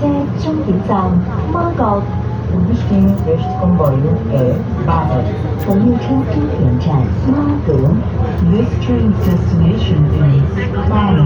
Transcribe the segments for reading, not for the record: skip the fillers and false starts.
車終點站媽閣。Distinguished convoy air 8. 本列車終點站媽閣。This train's destination is 巴黎。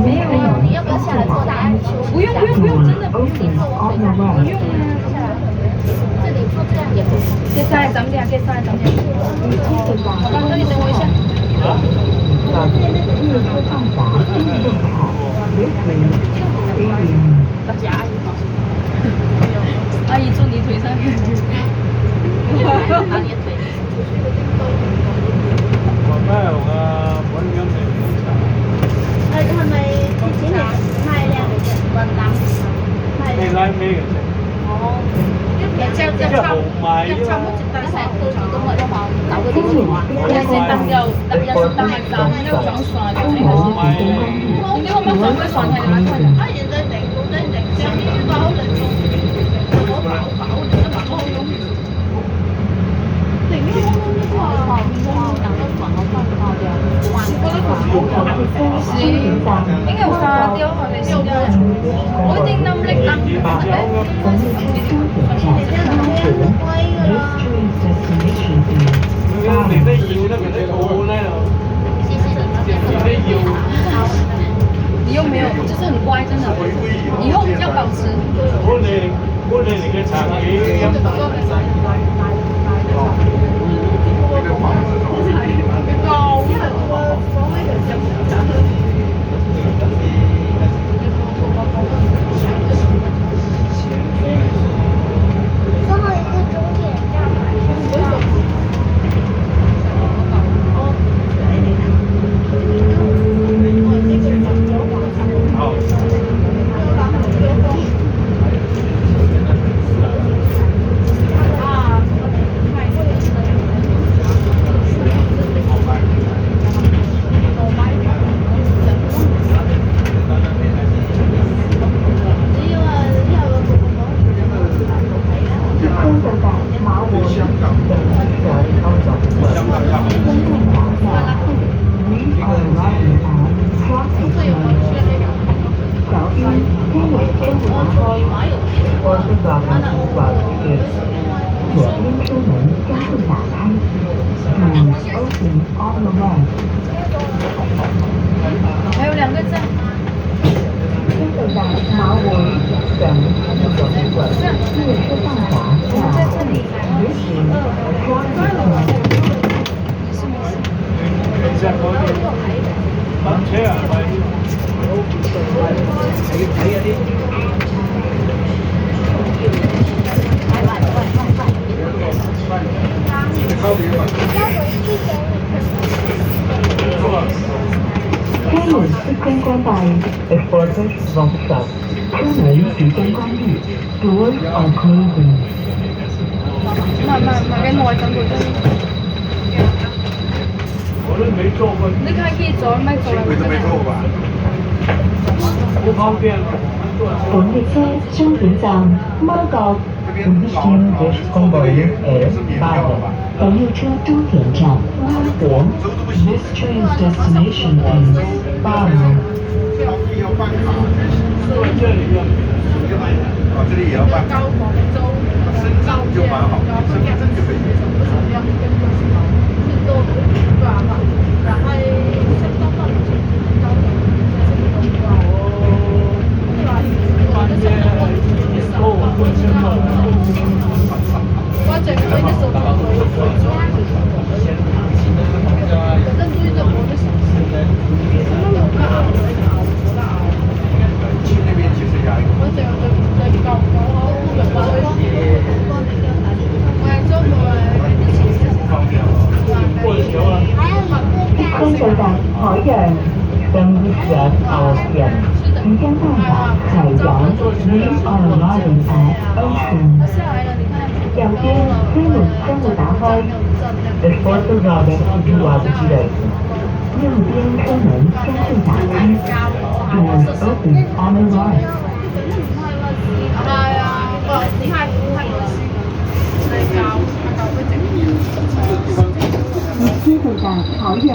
没有，你要不要下来做答案？不用，真的不用。这里做这样也不行。接下来咱们俩，好吧，那你等我一下。大姐阿姨坐你腿上。阿姨腿。係咪貼錢嚟賣靚嘅啫？雲南賣靚。咩嘅啫？哦，一抽好值得成套全都冇得放，搞嗰啲錢。有時等咪賺，因為漲船嘅呢個。你可唔可以轉個船係兩個人？啊，現在零上啲預報零中，我飽你都飽空中。零空中的話，兩個船我看到的，應該花雕佢哋先嘅，我一定諗力諗。你的腰那個在高呢？你又沒有，就是很乖，真的。以後要保持。我哋嘅長還有兩個站。馬會上列車到達在這裡。等車啊！睇嗰啲。車門即將關閉 ，Exporters from stop。車門即將關閉 ，Doors are closing。慢嘅內陣會真。我都沒坐過。你可以坐咩坐？佢都沒坐過。好方便。本列車終點站媽閣。Distinguished convoy air 8. 本列車終點站媽閣。This train's destination is 巴黎。這裡也要辦。深圳就蠻好，深圳就可以。get our train. 时间到达海洋 We are arriving at Ocean. 右邊車門將會打開。Después cerrada su lado derecho. 右邊車門將會打開。Doors open on the right. 係啊，你睇你教會整。你接到達海洋